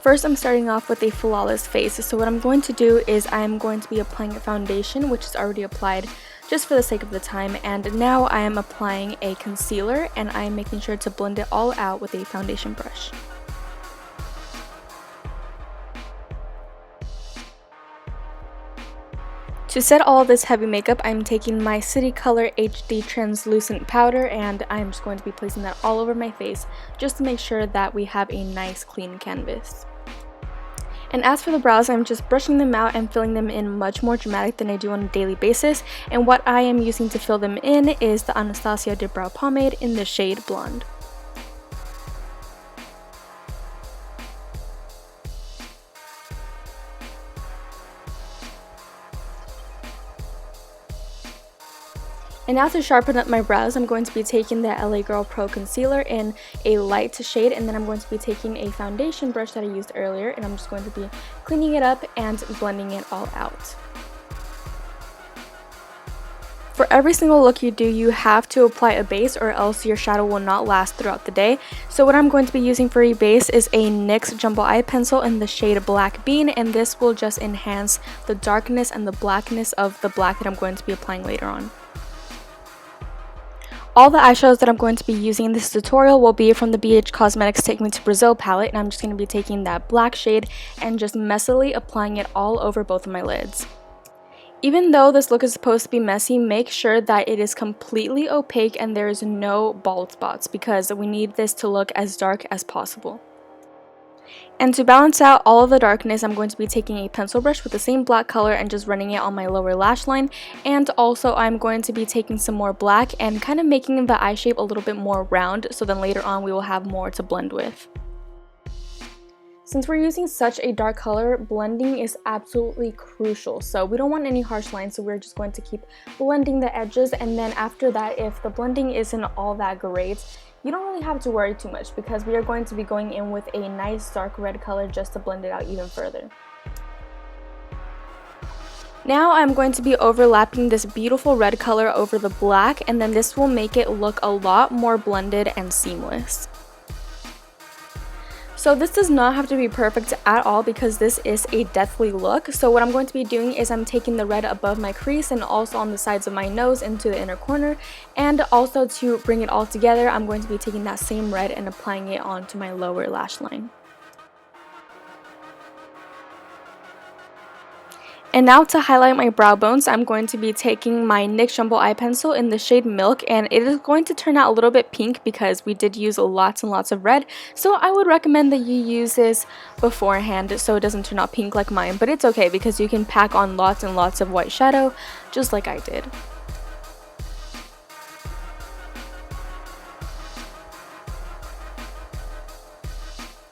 First, I'm starting off with a flawless face. So what I'm going to do is I'm going to be applying a foundation, which is already applied just for the sake of the time, and now I am applying a concealer, and I am making sure to blend it all out with a foundation brush. To set all this heavy makeup, I'm taking my City Color HD translucent powder, and I'm just going to be placing that all over my face just to make sure that we have a nice clean canvas. And as for the brows, I'm just brushing them out and filling them in much more dramatic than I do on a daily basis, and what I am using to fill them in is the Anastasia Dip Brow Pomade in the shade Blonde. And now to sharpen up my brows, I'm going to be taking the LA Girl Pro Concealer in a light shade, and then I'm going to be taking a foundation brush that I used earlier, and I'm just going to be cleaning it up and blending it all out. For every single look you do, you have to apply a base or else your shadow will not last throughout the day. So what I'm going to be using for a base is a NYX Jumbo Eye Pencil in the shade Black Bean, and this will just enhance the darkness and the blackness of the black that I'm going to be applying later on. All the eyeshadows that I'm going to be using in this tutorial will be from the BH Cosmetics Take Me to Brazil palette, and I'm just going to be taking that black shade and just messily applying it all over both of my lids. Even though this look is supposed to be messy, make sure that it is completely opaque and there is no bald spots, because we need this to look as dark as possible. And to balance out all of the darkness, I'm going to be taking a pencil brush with the same black color and just running it on my lower lash line. And also I'm going to be taking some more black and kind of making the eye shape a little bit more round, so then later on we will have more to blend with. Since we're using such a dark color, blending is absolutely crucial. So we don't want any harsh lines, so we're just going to keep blending the edges, and then after that, if the blending isn't all that great, you don't really have to worry too much, because we are going to be going in with a nice dark red color just to blend it out even further. Now I'm going to be overlapping this beautiful red color over the black, and then this will make it look a lot more blended and seamless. So this does not have to be perfect at all, because this is a deathly look. So what I'm going to be doing is I'm taking the red above my crease and also on the sides of my nose into the inner corner, and also to bring it all together, I'm going to be taking that same red and applying it onto my lower lash line. And now to highlight my brow bones, I'm going to be taking my NYX Jumbo Eye Pencil in the shade Milk, and it is going to turn out a little bit pink because we did use lots and lots of red, so I would recommend that you use this beforehand so it doesn't turn out pink like mine, but it's okay because you can pack on lots and lots of white shadow just like I did.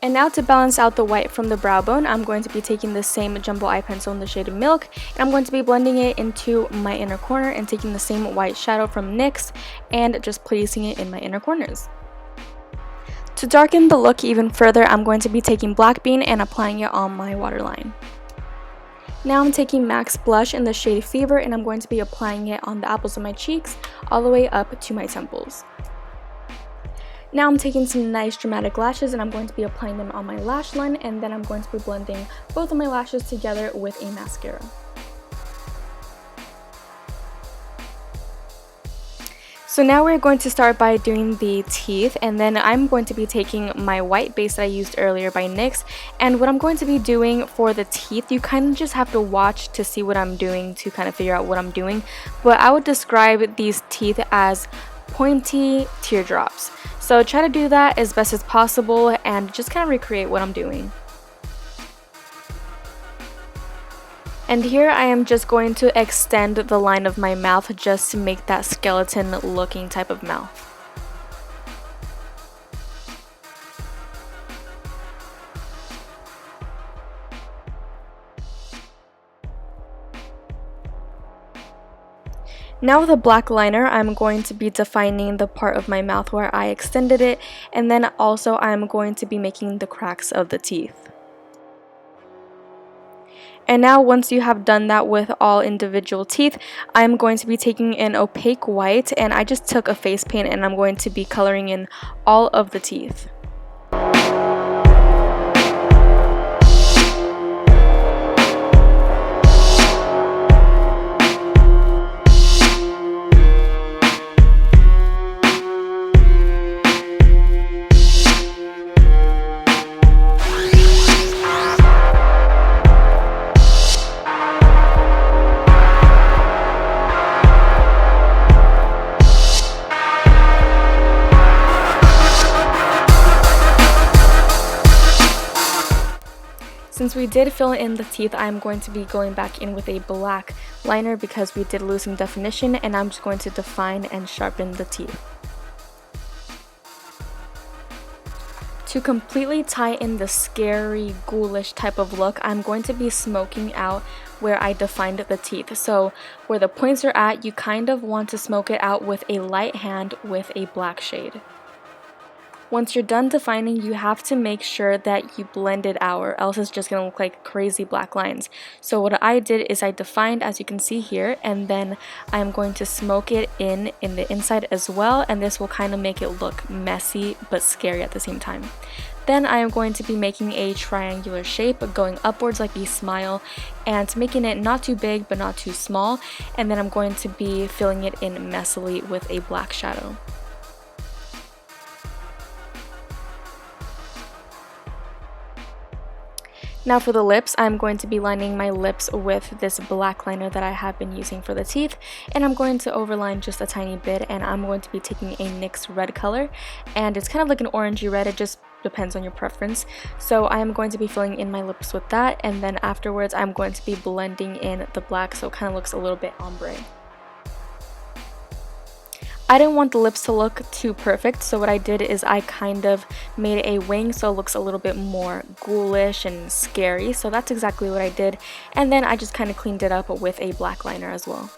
And now to balance out the white from the brow bone, I'm going to be taking the same Jumbo Eye Pencil in the shade of Milk, and I'm going to be blending it into my inner corner and taking the same white shadow from NYX and just placing it in my inner corners. To darken the look even further, I'm going to be taking Black Bean and applying it on my waterline. Now I'm taking MAC's blush in the shade Fever, and I'm going to be applying it on the apples of my cheeks all the way up to my temples. Now I'm taking some nice dramatic lashes, and I'm going to be applying them on my lash line, and then I'm going to be blending both of my lashes together with a mascara. So now we're going to start by doing the teeth, and then I'm going to be taking my white base that I used earlier by NYX, and what I'm going to be doing for the teeth, you kind of just have to watch to see what I'm doing to kind of figure out what I'm doing, but I would describe these teeth as pointy teardrops. So try to do that as best as possible and just kind of recreate what I'm doing. And here I am just going to extend the line of my mouth just to make that skeleton looking type of mouth. Now with a black liner, I'm going to be defining the part of my mouth where I extended it, and then also I'm going to be making the cracks of the teeth. And now once you have done that with all individual teeth, I'm going to be taking an opaque white, and I just took a face paint and I'm going to be coloring in all of the teeth. Since we did fill in the teeth, I'm going to be going back in with a black liner because we did lose some definition, and I'm just going to define and sharpen the teeth. To completely tie in the scary, ghoulish type of look, I'm going to be smoking out where I defined the teeth. So where the points are at, you kind of want to smoke it out with a light hand with a black shade. Once you're done defining, you have to make sure that you blend it out, or else it's just going to look like crazy black lines. So what I did is I defined, as you can see here, and then I'm going to smoke it in the inside as well, and this will kind of make it look messy but scary at the same time. Then I am going to be making a triangular shape going upwards like a smile, and making it not too big but not too small, and then I'm going to be filling it in messily with a black shadow. Now for the lips, I'm going to be lining my lips with this black liner that I have been using for the teeth, and I'm going to overline just a tiny bit, and I'm going to be taking a NYX red color, and it's kind of like an orangey red, it just depends on your preference. So I am going to be filling in my lips with that, and then afterwards I'm going to be blending in the black so it kind of looks a little bit ombre. I didn't want the lips to look too perfect, so what I did is I kind of made a wing so it looks a little bit more ghoulish and scary, so that's exactly what I did, and then I just kind of cleaned it up with a black liner as well.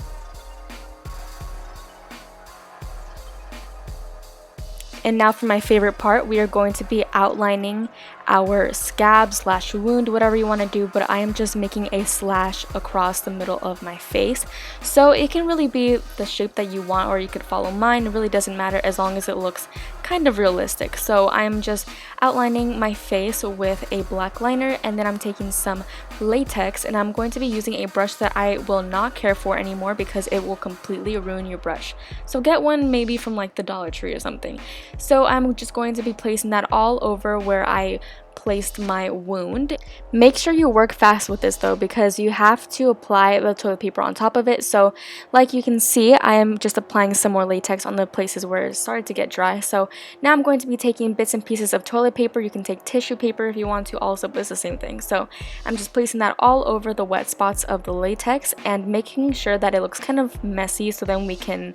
And now for my favorite part, we are going to be outlining our scab / wound, whatever you want to do, but I am just making a slash across the middle of my face. So it can really be the shape that you want, or you could follow mine. It really doesn't matter as long as it looks kind of realistic. So I'm just outlining my face with a black liner, and then I'm taking some latex, and I'm going to be using a brush that I will not care for anymore because it will completely ruin your brush. So get one maybe from like the Dollar Tree or something. So I'm just going to be placing that all over where I placed my wound. Make sure you work fast with this though, because you have to apply the toilet paper on top of it. So like you can see, I am just applying some more latex on the places where it started to get dry. So now I'm going to be taking bits and pieces of toilet paper. You can take tissue paper if you want to also, but it's the same thing. So I'm just placing that all over the wet spots of the latex and making sure that it looks kind of messy, so then we can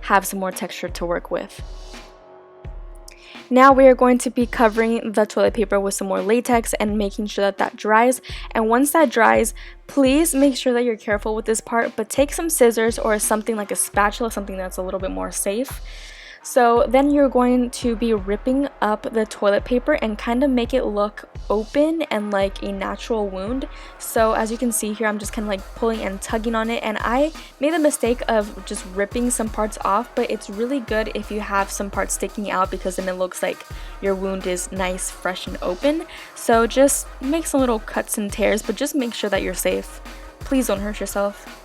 have some more texture to work with. Now we are going to be covering the toilet paper with some more latex and making sure that that dries. And once that dries, please make sure that you're careful with this part, but take some scissors or something like a spatula, something that's a little bit more safe. So then you're going to be ripping up the toilet paper and kind of make it look open and like a natural wound. So as you can see here, I'm just kind of like pulling and tugging on it, and I made the mistake of just ripping some parts off, but it's really good if you have some parts sticking out, because then it looks like your wound is nice, fresh, and open. So just make some little cuts and tears, but just make sure that you're safe. Please don't hurt yourself.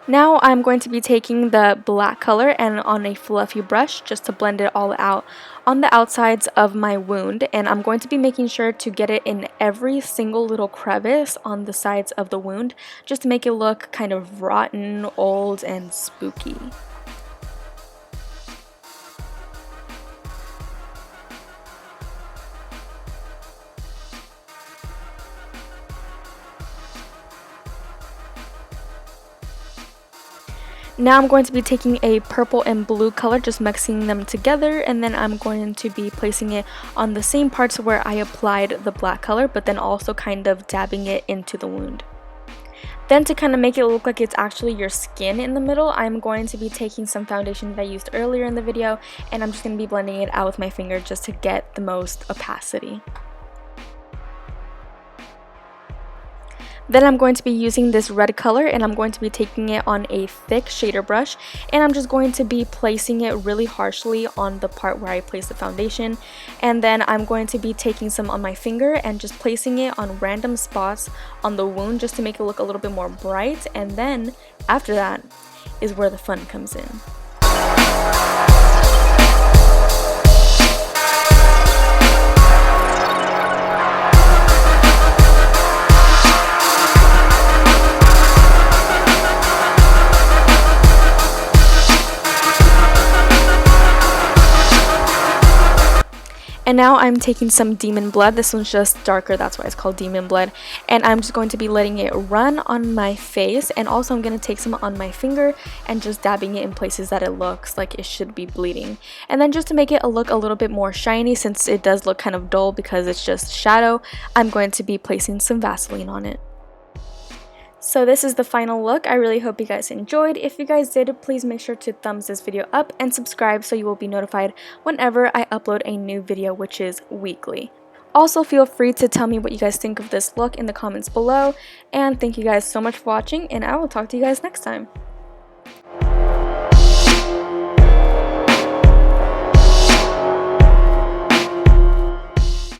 Now I'm going to be taking the black color and on a fluffy brush just to blend it all out on the outsides of my wound, and I'm going to be making sure to get it in every single little crevice on the sides of the wound just to make it look kind of rotten, old, and spooky. Now I'm going to be taking a purple and blue color, just mixing them together, and then I'm going to be placing it on the same parts where I applied the black color, but then also kind of dabbing it into the wound. Then to kind of make it look like it's actually your skin in the middle, I'm going to be taking some foundation that I used earlier in the video, and I'm just going to be blending it out with my finger just to get the most opacity. Then I'm going to be using this red color, and I'm going to be taking it on a thick shader brush, and I'm just going to be placing it really harshly on the part where I placed the foundation. And then I'm going to be taking some on my finger and just placing it on random spots on the wound just to make it look a little bit more bright. And then after that is where the fun comes in. And now I'm taking some Demon Blood. This one's just darker, that's why it's called Demon Blood. And I'm just going to be letting it run on my face, and also I'm going to take some on my finger and just dabbing it in places that it looks like it should be bleeding. And then just to make it look a little bit more shiny, since it does look kind of dull because it's just shadow, I'm going to be placing some Vaseline on it. So this is the final look. I really hope you guys enjoyed. If you guys did, please make sure to thumbs this video up and subscribe so you will be notified whenever I upload a new video, which is weekly. Also, feel free to tell me what you guys think of this look in the comments below. And thank you guys so much for watching, and I will talk to you guys next time.